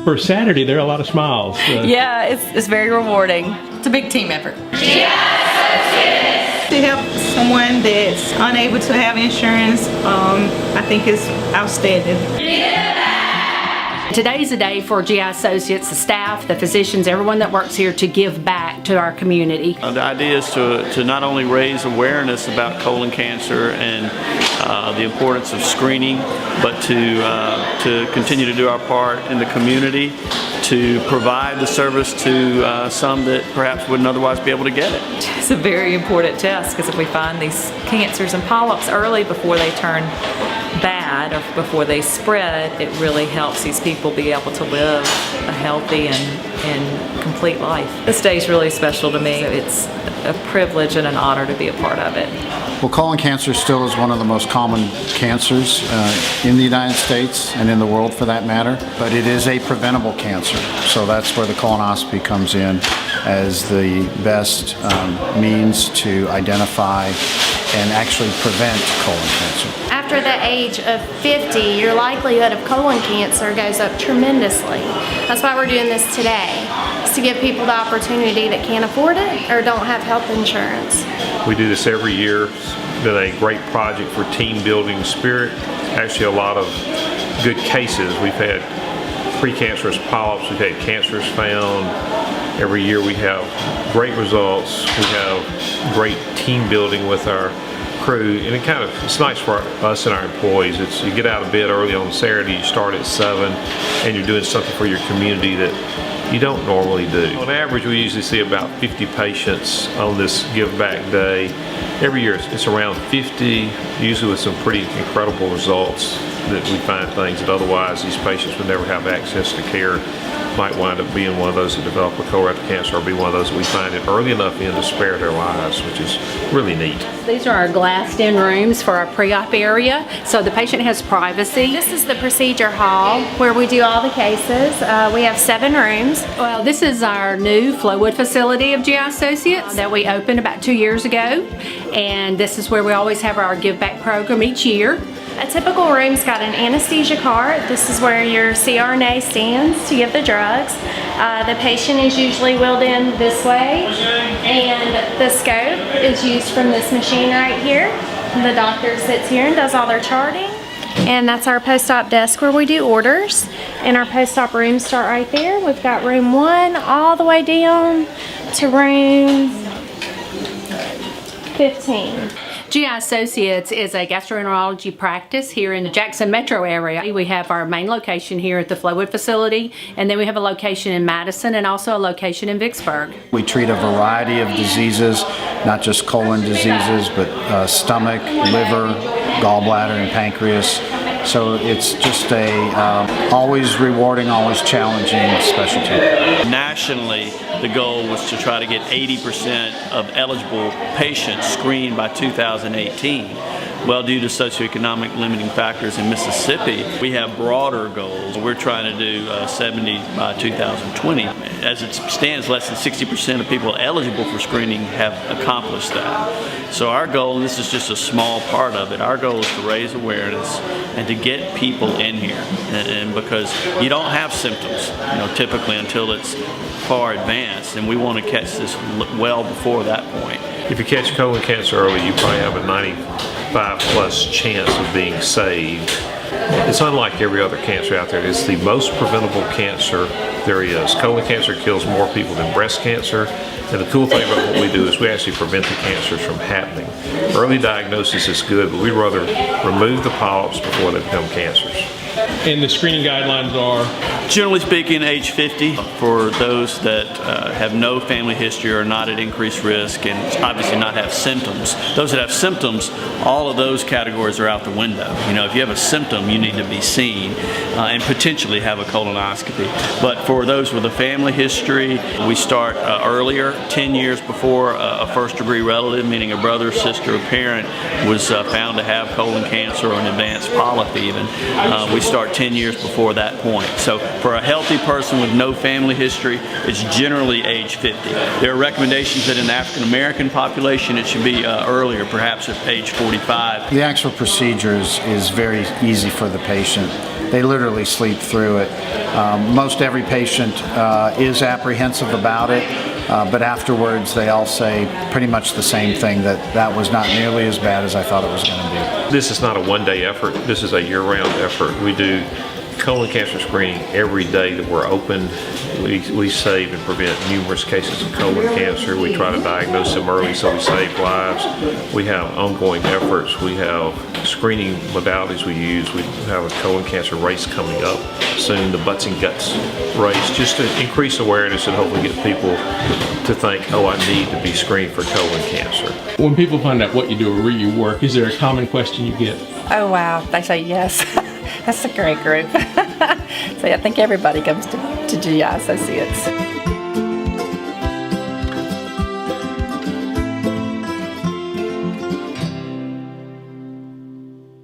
For Saturday, there are a lot of smiles. Yeah, it's very rewarding. It's a big team effort. To help someone that's unable to have insurance, I think is outstanding. Today's a day for GI Associates, the staff, the physicians, everyone that works here to give back to our community. The idea is to not only raise awareness about colon cancer and the importance of screening, but to continue to do our part in the community to provide the service to some that perhaps wouldn't otherwise be able to get it. It's a very important test because if we find these cancers and polyps early before they turn bad or before they spread, it really helps these people be able to live a healthy and complete life. This day is really special to me. It's a privilege and an honor to be a part of it. Well, colon cancer still is one of the most common cancers in the United States and in the world for that matter, but it is a preventable cancer. So that's where the colonoscopy comes in as the best means to identify and actually prevent colon cancer. After the age of 50, your likelihood of colon cancer goes up tremendously. That's why we're doing this today, is to give people the opportunity that can't afford it or don't have health insurance. We do this every year. It's been a great project for team building spirit. Actually, a lot of good cases. We've had precancerous polyps, we've had cancers found. Every year we have great results. We have great team building with our crew, and it's nice for us and our employees. You get out of bed early on Saturday, you start at 7, and you're doing something for your community that you don't normally do. On average, we usually see about 50 patients on this Giveback day. Every year it's around 50, usually with some pretty incredible results that we find things that otherwise these patients would never have access to care. Might wind up being one of those that develop a colorectal cancer or be one of those that we find it early enough in to spare their lives, which is really neat. These are our glassed-in rooms for our pre-op area, so the patient has privacy. This is the procedure hall where we do all the cases. We have 7 rooms. Well, this is our new Flowwood facility of GI Associates that we opened about 2 years ago, and this is where we always have our Give Back program each year. A typical room's got an anesthesia cart. This is where your CRNA stands to give the drugs. The patient is usually wheeled in this way, and the scope is used from this machine right here. The doctor sits here and does all their charting. And that's our post-op desk where we do orders. And our post-op rooms start right there. We've got room 1 all the way down to room 15. GI Associates is a gastroenterology practice here in the Jackson metro area. We have our main location here at the Flowwood facility, and then we have a location in Madison and also a location in Vicksburg. We treat a variety of diseases, not just colon diseases, but stomach, liver, gallbladder, and pancreas. So it's just a always rewarding, always challenging specialty. Nationally, the goal was to try to get 80% of eligible patients screened by 2018. Well, due to socioeconomic limiting factors in Mississippi, we have broader goals. We're trying to do 70 by 2020. As it stands, less than 60% of people eligible for screening have accomplished that. So our goal, and this is just a small part of it, our goal is to raise awareness and to get people in here. And because you don't have symptoms, typically until it's far advanced, and we want to catch this well before that point. If you catch colon cancer early, you probably have a 95+ chance of being saved. It's unlike every other cancer out there. It's the most preventable cancer there is. Colon cancer kills more people than breast cancer. And the cool thing about what we do is we actually prevent the cancers from happening. Early diagnosis is good, but we'd rather remove the polyps before they become cancers. And the screening guidelines are? Generally speaking, age 50 for those that have no family history or are not at increased risk and obviously not have symptoms. Those that have symptoms, all of those categories are out the window. If you have a symptom, you need to be seen and potentially have a colonoscopy. But for those with a family history, we start earlier, 10 years before a first-degree relative, meaning a brother, sister, or parent, was found to have colon cancer or an advanced polyp even. We start 10 years before that point. So for a healthy person with no family history, it's generally age 50. There are recommendations that in the African American population it should be earlier, perhaps at age 45. The actual procedure is very easy for the patient. they literally sleep through it. Most every patient is apprehensive about it, but afterwards they all say pretty much the same thing, that was not nearly as bad as I thought it was going to be. This is not a one-day effort. This is a year-round effort. We do colon cancer screening every day that we're open. We save and prevent numerous cases of colon cancer. We try to diagnose them early so we save lives. We have ongoing efforts. We have screening modalities we use. We have a colon cancer race coming up soon, the Butts and Guts race, just to increase awareness and hopefully get people to think, oh, I need to be screened for colon cancer. When people find out what you do or where you work, is there a common question you get? Oh wow, they say yes. That's a great group. So I think everybody comes to GI Associates.